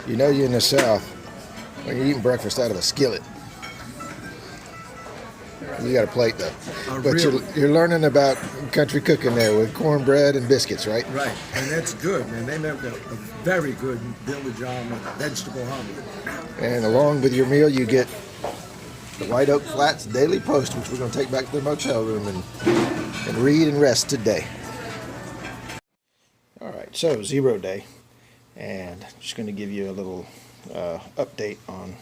You know you're in the South when you're eating breakfast out of a skillet. You got a plate though. But Really? you're learning about country cooking there with cornbread and biscuits, right? Right, and that's good, man. They make a very good village omelet, vegetable omelet. And along with your meal, you get the White Oak Flats Daily Post, which we're going to take back to the motel room and read and rest today. All right, so 0 day, and just going to give you a little update on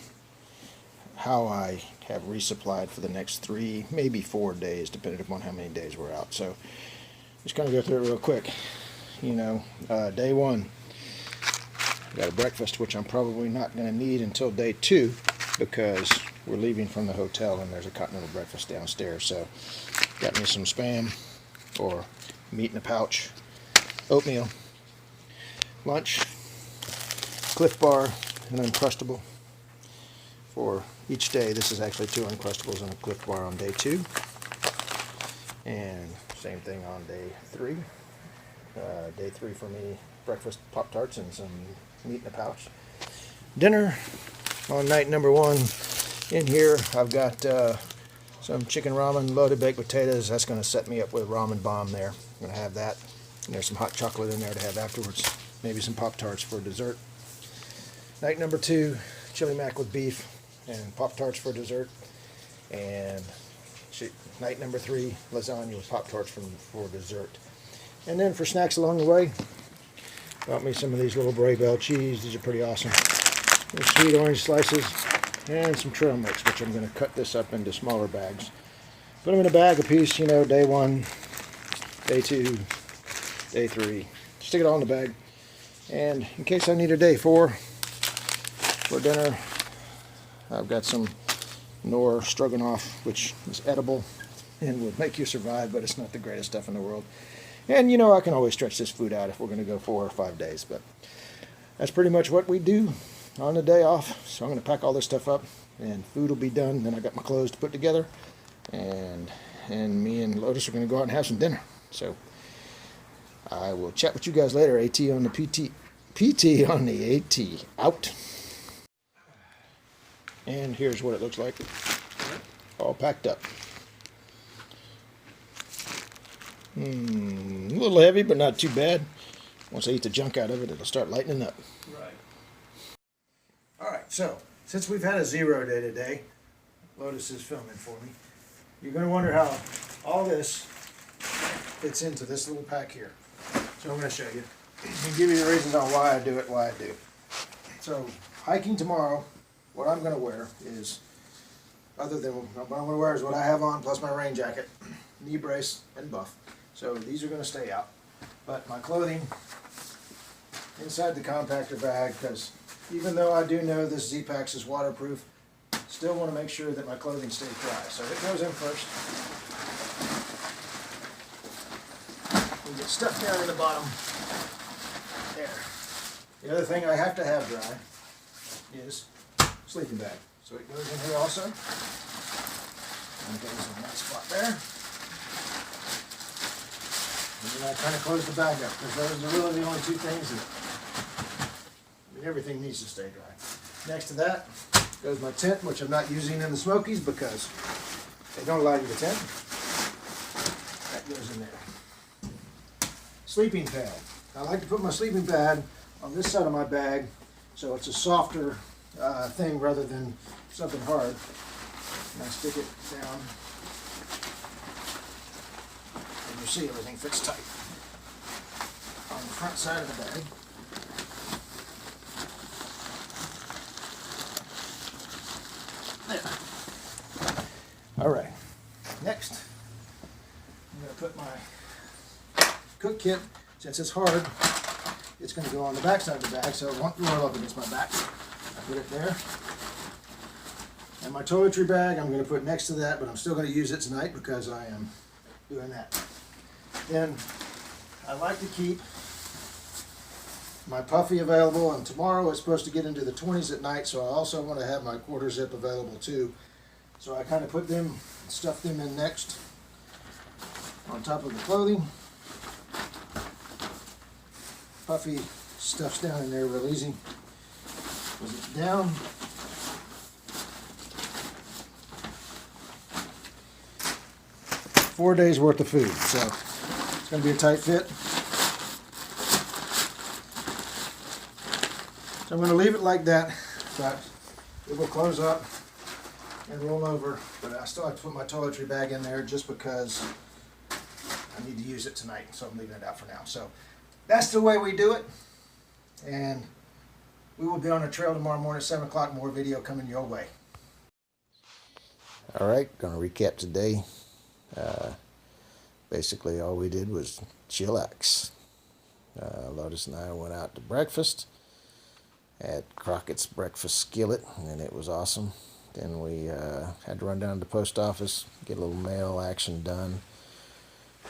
how I have resupplied for the next 3, maybe 4 days, depending upon how many days we're out. So just going to go through it real quick. You know, day 1, got a breakfast, which I'm probably not going to need until day 2 because we're leaving from the hotel and there's a continental breakfast downstairs. So got me some Spam or meat in a pouch, oatmeal, lunch, Cliff Bar, and Uncrustable for each day. This is actually 2 Uncrustables and a Cliff Bar on day 2, and same thing on day 3. Day 3 for me, breakfast Pop-Tarts and some meat in a pouch. Dinner on night number 1. In here I've got some chicken ramen, loaded baked potatoes. That's going to set me up with a ramen bomb there. I'm going to have that. And there's some hot chocolate in there to have afterwards. Maybe some Pop-Tarts for dessert. Night number 2, chili mac with beef and Pop-Tarts for dessert. And night number 3, lasagna with Pop-Tarts for dessert. And then for snacks along the way, got me some of these little Bray-Bell cheese. These are pretty awesome. Some sweet orange slices and some trail mix, which I'm going to cut this up into smaller bags. Put them in a bag a piece, you know, day 1, day 2, day 3. Stick it all in the bag. And in case I need a day 4 for dinner, I've got some Knorr stroganoff, which is edible and will make you survive, but it's not the greatest stuff in the world. And you know, I can always stretch this food out if we're going to go 4 or 5 days, but that's pretty much what we do on the day off. So I'm going to pack all this stuff up and food will be done. Then I got my clothes to put together, and me and Lotus are going to go out and have some dinner. So I will chat with you guys later. AT on the PT on the AT. Out. And here's what it looks like. All packed up. A little heavy, but not too bad. Once I eat the junk out of it, it'll start lightening up. Right. Alright, so since we've had a 0 day today, Lotus is filming for me. You're going to wonder how all this fits into this little pack here. So I'm going to show you and give you the reasons on why I do it, why I do. So hiking tomorrow, what I'm going to wear is, other than what I'm going to wear is what I have on plus my rain jacket, knee brace, and buff. So these are going to stay out. But my clothing inside the compactor bag, because even though I do know this Z-Pax is waterproof, still want to make sure that my clothing stays dry. So it goes in first. We get stuff down in the bottom. There. The other thing I have to have dry is sleeping bag. So it goes in here also. And it goes in that spot there. And then I kind of close the bag up, because those are really the only 2 things that, everything needs to stay dry. Next to that goes my tent, which I'm not using in the Smokies because they don't allow you to tent. That goes in there. Sleeping pad. I like to put my sleeping pad on this side of my bag so it's a softer thing rather than something hard. And I stick it down. And you see everything fits tight on the front side of the bag. There. All right. Next, I'm going to put my cook kit. Since it's hard, it's going to go on the back side of the bag, so it won't roll up against my back. I put it there. And my toiletry bag, I'm going to put next to that, but I'm still going to use it tonight because I am doing that. Then I like to keep my puffy available, and tomorrow it's supposed to get into the 20s at night, so I also want to have my quarter zip available too. So I kind of put them, stuff them in next on top of the clothing. Puffy stuff's down in there real easy. Was it down? Four days worth of food, so it's going to be a tight fit. So I'm going to leave it like that, but it will close up and roll over. But I still have to put my toiletry bag in there just because I need to use it tonight, so I'm leaving it out for now. So that's the way we do it, and we will be on the trail tomorrow morning at 7 o'clock. More video coming your way. All right, going to recap today. Basically all we did was chillax. Lotus and I went out to breakfast at Crockets breakfast skillet, and it was awesome. Then we had to run down to the post office, get a little mail action done.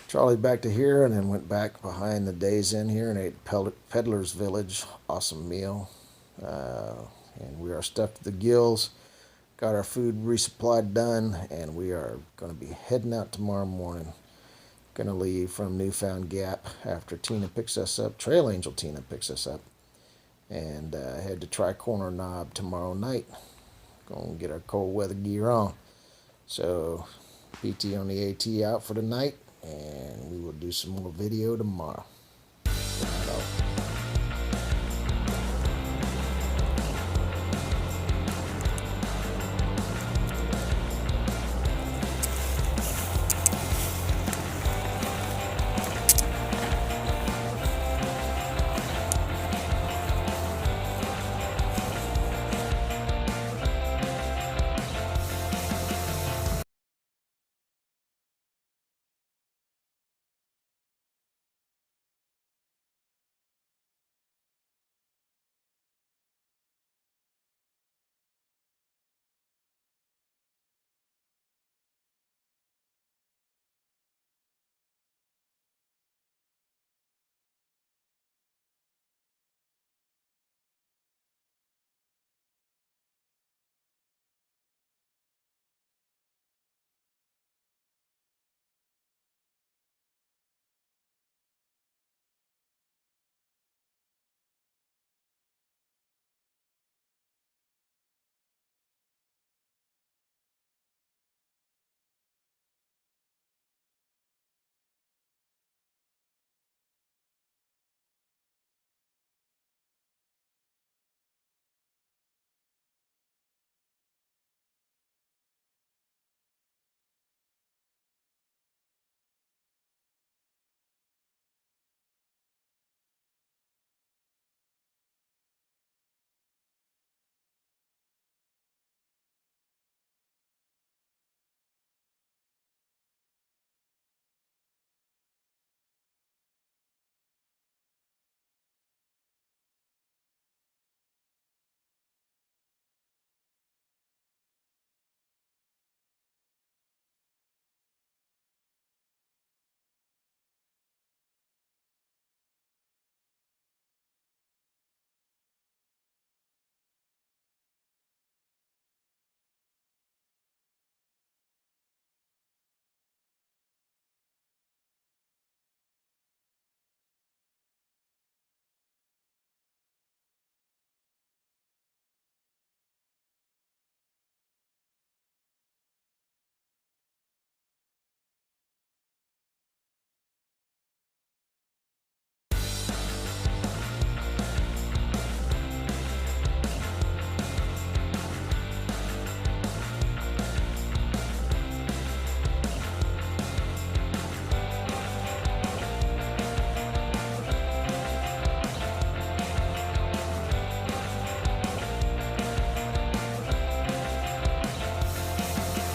Trolleyed back to here, and then went back behind the Days Inn here and ate Peddler's Village. Awesome meal. And we are stuffed to the gills. Got our food resupplied done, and we are going to be heading out tomorrow morning. Going to leave from Newfound Gap after Tina picks us up. Trail Angel Tina picks us up. And head to Tri-Corner Knob tomorrow night. Going to get our cold weather gear on. So PT on the AT out for the night, and we will do some more video tomorrow. Right off.